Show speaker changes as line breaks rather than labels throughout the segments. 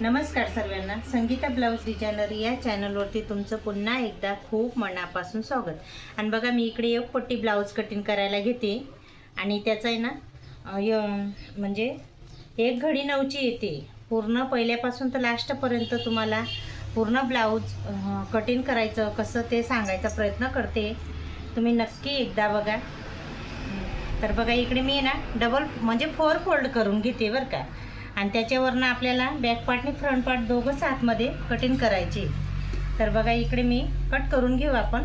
नमस्कार सर्वांना, Sangeeta blouse designer या चॅनलवरती तुमचं पुन्हा एकदा खूप मनापासून स्वागत. आणि बघा, मी इकडे एक पट्टी ब्लाऊज कटिंग करायला घेते आणि त्याचं आहे ना म्हणजे एक घडी 9ची येते. पूर्ण पहिल्यापासून तर लास्टपर्यंत तुम्हाला पूर्ण ब्लाऊज कटिंग करायचं कसं ते सांगायचा प्रयत्न करते. तुम्ही नक्की एकदा बघा. तर बघा, इकडे मी ना डबल म्हणजे 4 फोल्ड करून घेते बरं का. आणि त्याच्यावरनं आपल्याला बॅक पार्ट आणि फ्रंट पार्ट दोघंच आतमध्ये कटिंग करायचे. तर बघा, इकडे मी कट करून घेऊ आपण.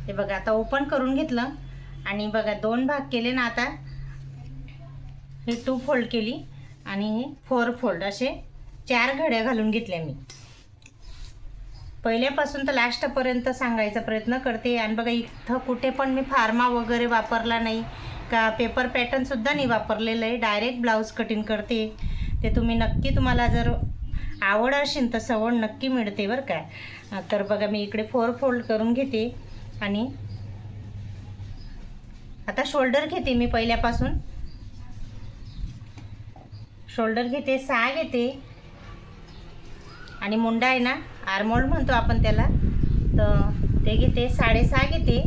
हे बघा, आता ओपन करून घेतलं आणि बघा 2 भाग केले ना. आता हे 2 फोल्ड केली आणि हे 4 फोल्ड असे 4 घड्या घालून घेतल्या मी. पहिल्यापासून तर लास्टपर्यंत सांगायचा प्रयत्न करते. आणि बघा, इथं कुठे पण मी फार्मा वगैरे वापरला नाही का, पेपर पॅटर्नसुद्धा नाही वापरलेलं आहे. डायरेक्ट ब्लाऊज कटिंग करते. ते तुम्ही नक्की, तुम्हाला जर आवड असेल तर सवड नक्की मिळते बरं का. तर बघा, मी इकडे 4 फोल्ड करून घेते आणि आता शोल्डर घेते. मी पहिल्यापासून शोल्डर घेते, 6 घेते आणि मुंडा आहे ना, आर्मोल्ड म्हणतो आपण त्याला, तर ते घेते 6.5 घेते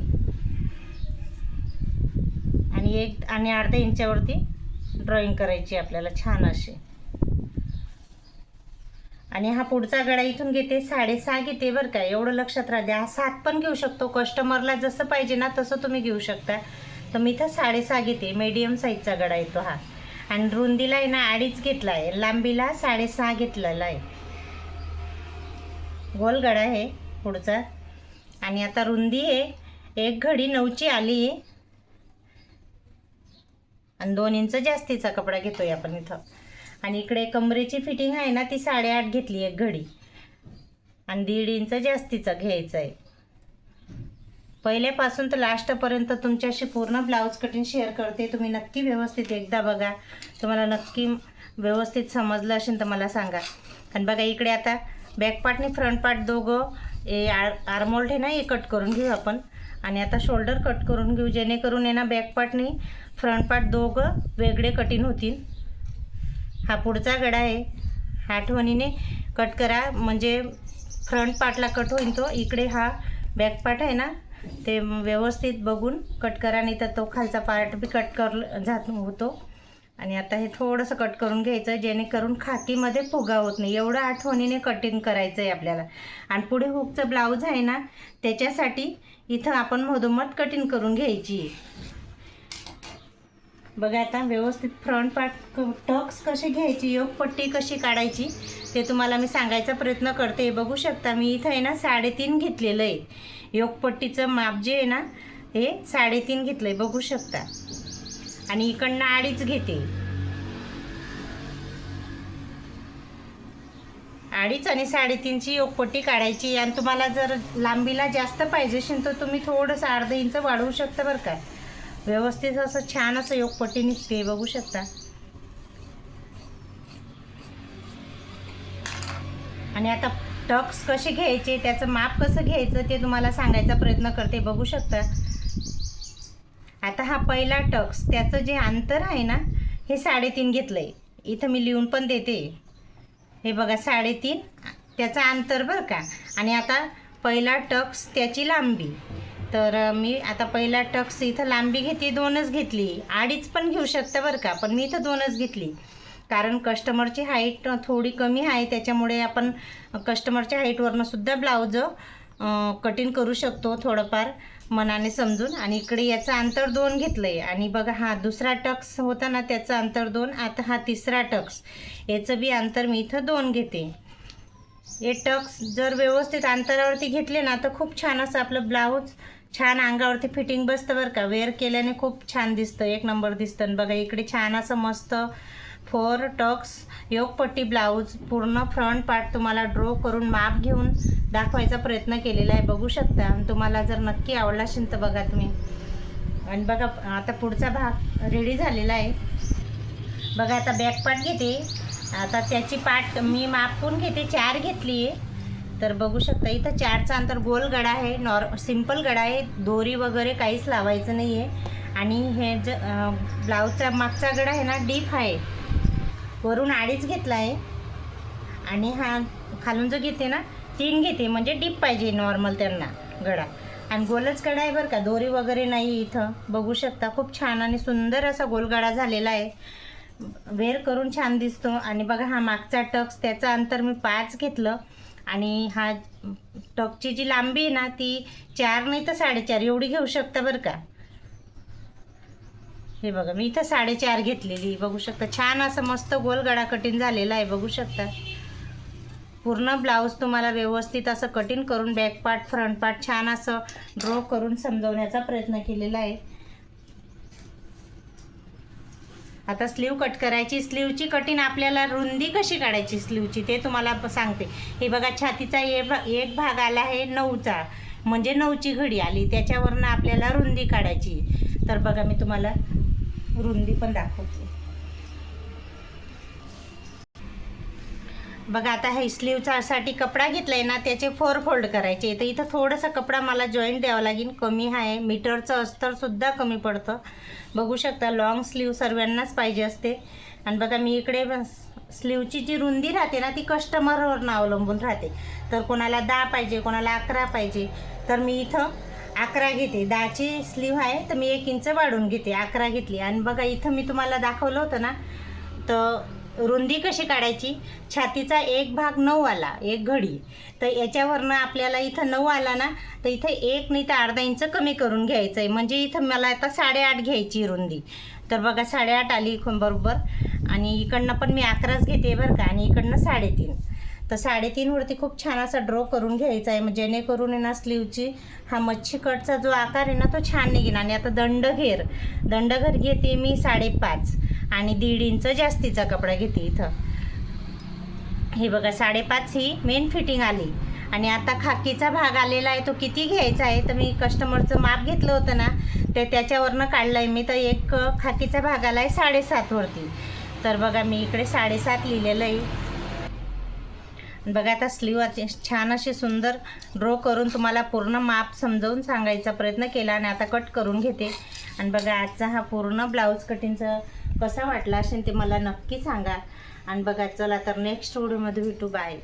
आणि 1 आणि अर्धा इंचावरती ड्रॉइंग करायची आपल्याला छान अशी. आणि हा पुढचा गळा इथून घेते 6.5 घेते बरं का. एवढं लक्षात राहू द्या. 7 पण घेऊ शकतो, कस्टमरला जसं पाहिजे ना तसं तुम्ही घेऊ शकता. तर मी इथं 6.5 घेते. मीडियम साईजचा गळा येतो हा. आणि रुंदीला आहे ना 2.5 घेतला आहे, लांबीला 6.5 घेतलेला आहे. गोल गळा आहे पुढचा. आणि आता रुंदी आहे 1 घडी 9ची आली आहे आणि 2 इंच जास्तीचा कपडा घेतोय आपण इथं. आणि इकडे कमरेची फिटिंग आहे ना, ती 8.5 घेतली 1 घडी आणि 1.5 इंच जास्तीचा घ्यायचा आहे. पहिल्यापासून तर लास्टपर्यंत तुमच्याशी पूर्ण ब्लाऊज कटिंग शेअर करते. तुम्ही नक्की व्यवस्थित एकदा बघा. तुम्हाला नक्की व्यवस्थित समजलं असेल तर मला सांगा. आणि बघा, इकडे आता बॅक पार्ट आणि फ्रंट पार्ट दोघं आर्मोल्ड आहे ना, हे कट करून घेऊ आपण. आणि आता शोल्डर कट करून घेऊ, जेणेकरून आहे ना बॅक पार्टनी फ्रंट पार्ट दोघं वेगळे कटिंग होतील. हा पुढचा गळा आहे, आठवणीने कट करा म्हणजे फ्रंट पार्टला कट होईल तो. इकडे हा बॅक पार्ट आहे ना, ते व्यवस्थित बघून कट करा, नाही तर तो खालचा पार्ट बी कट जात होतो. आणि आता हे थोडंसं कट करून घ्यायचं, जेणेकरून खाकीमध्ये फुगा होत नाही. एवढं आठवणीने कटिंग करायचं आहे आपल्याला. आणि पुढे हुकचं ब्लाऊज आहे ना, त्याच्यासाठी इथं आपण मधोमध कटिंग करून घ्यायची. बघा, आता व्यवस्थित फ्रंट पार्ट टक्स कसे घ्यायची, योगपट्टी कशी काढायची ते तुम्हाला मी सांगायचा प्रयत्न करते. बघू शकता, मी इथं आहे ना 3.5 घेतलेलं आहे. योगपट्टीचं माप जे आहे ना, हे 3.5 घेतलं आहे, बघू शकता. आणि इकडनं 2.5 घेते. 2.5 आणि 3.5ची योगपट्टी काढायची. आणि तुम्हाला जर लांबीला जास्त पाहिजे असेल तर तुम्ही थोडंसं अर्धा इंच वाढवू शकता बरं का. व्यवस्थित असं छान असं योगपट्टी निघते, बघू शकता. आणि आता टक्स कसे घ्यायचे, त्याचं माप कसं घ्यायचं ते तुम्हाला सांगायचा प्रयत्न करते. बघू शकता. आता हा पहिला टक्स, त्याचं जे अंतर आहे ना, हे 3.5 घेतलं आहे. इथं मी लिहून पण देते. हे बघा, 3.5 त्याचं अंतर बरं का. आणि आता पहिला टक्स, त्याची लांबी. तर मी आता पहिला टक्स इथं लांबी घेते, 2च घेतली. 2.5 पण घेऊ शकता बरं का, पण मी इथं 2च घेतली. कारण कस्टमरची हाईट थोडी कमी आहे, त्याच्यामुळे आपण कस्टमरच्या हाईटवरनं सुद्धा ब्लाऊज कटिंग करू शकतो थोडंफार मनाने समजून. आणि इकडे याचं अंतर 2 घेतलं आहे. आणि बघा, हा दुसरा टक्स होता ना, त्याचं अंतर 2. आता हा तिसरा टक्स, याचं बी अंतर मी इथं 2 घेते. हे टक्स जर व्यवस्थित अंतरावरती घेतले ना, तर खूप छान असं आपलं ब्लाऊज छान अंगावरती फिटिंग बसतं बरं का. वेअर केल्याने खूप छान दिसतं, 1 नंबर दिसतं. आणि बघा, इकडे छान असं मस्त 4 टक्स योगपट्टी ब्लाऊज पूर्ण फ्रंट पार्ट तुम्हाला ड्रॉ करून माप घेऊन दाखवायचा प्रयत्न केलेला आहे, बघू शकता. तुम्हाला जर नक्की आवडला असेल तर बघा तुम्ही. आणि बघा, आता पुढचा भाग रेडी झालेला आहे. बघा, आता बॅक पार्ट घेते. आता त्याची पार्ट मी मापून घेते, 4 घेतली आहे. तर बघू शकता, इथं 4चा अंतर गोल गळा आहे, सिंपल गळा आहे, दोरी वगैरे काहीच लावायचं नाही आहे. आणि हे ब्लाऊजचा मागचा गळा आहे ना डीप आहे, वरून 2.5 घेतला आहे आणि हा खालून जो घेते ना 3 घेते, म्हणजे डीप पाहिजे नॉर्मल त्यांना गळा. आणि गोलच गळा आहे बरं का, दोरी वगैरे नाही इथं. बघू शकता खूप छान आणि सुंदर असा गोल गळा झालेला आहे, वेअर करून छान दिसतो. आणि बघा हा मागचा टक्स, त्याचं अंतर मी 5 घेतलं आणि हा टक्सची जी लांबी आहे ना ती 4 नाही तर 4.5 एवढी घेऊ शकता बरं का. हे बघा मी इथं 4.5 घेतलेली, बघू शकता. छान असं मस्त गोल गळा कटिंग झालेला आहे, बघू शकता. पूर्ण ब्लाऊज तुम्हाला व्यवस्थित असं कटिंग करून बॅक पार्ट फ्रंट पार्ट छान असं ड्रॉ करून समजवण्याचा प्रयत्न केलेला आहे. आता स्लीव कट करायची. स्लीवची कटिंग आपल्याला रुंदी कशी काढायची स्लीवची ते तुम्हाला सांगते. हे बघा छातीचा एक भाग आला आहे 9चा, म्हणजे 9ची घडी आली, त्याच्यावरनं आपल्याला रुंदी काढायची. तर बघा मी तुम्हाला रुंदी पण दाखवते. बघा आता हे स्लीवसाठी कपडा घेतला आहे ना त्याचे 4 फोल्ड करायचे. तर इथं थोडासा कपडा मला जॉईंट द्यावा लागेल, कमी आहे. मीटरचं अस्तरसुद्धा कमी पडतं, बघू शकता. लॉंग स्लीव सर्वांनाच पाहिजे असते. आणि बघा मी इकडे स्लीवची जी रुंदी राहते ना ती कस्टमरवरनं अवलंबून राहते. तर कोणाला 10 पाहिजे, कोणाला 11 पाहिजे. तर मी इथं 11 घेते. 10ची स्लीव आहे तर मी 1 इंच वाढवून घेते, 11 घेतली. आणि बघा इथं मी तुम्हाला दाखवलं होतं ना, तर रुंदी कशी काढायची. छातीचा एक भाग 9 आला, एक घडी, तर याच्यावरनं आपल्याला इथं 9 आला ना तर इथं 1 नाही तर अर्धा इंच कमी करून घ्यायचं आहे. म्हणजे इथं मला आता 8.5 घ्यायची रुंदी. तर बघा 8.5 आली बरोबर. आणि इकडनं पण मी 11च घेते बरं का, आणि इकडनं 3.5. तर 3.5 वरती खूप छान असा ड्रॉ करून घ्यायचा आहे, म्हणजे जेणेकरून आहे ना स्लीवची हा मच्छी कटचा जो आकार आहे ना तो छान निघेल. आणि आता दंडघेर घेते मी 5.5 आणि 1.5 इंच जास्तीचा कपडा घेते इथं. हे बघा 5.5 ही मेन फिटिंग आली. आणि आता खाकीचा भाग आलेला आहे, तो किती घ्यायचा आहे तर मी कस्टमरचं माप घेतलं होतं ना ते त्याच्यावरनं काढलं आहे मी. तर एक खाकीचा भाग आला आहे 7.5 वरती. तर बघा मी इकडे 7.5 लिहिलेलं आहे. बघा आता स्लीव छान अशी सुंदर ड्रॉ करून तुम्हाला पूर्ण माप समजावून सांगायचा प्रयत्न केला. आणि आता कट करून घेते. आणि बघा आजचा हा पूर्ण ब्लाऊज कटिंगचा कसा वाटला असेल ते मला नक्की सांगा. आणि बघा चला तर नेक्स्ट व्हिडिओमध्ये भेटू. बाय.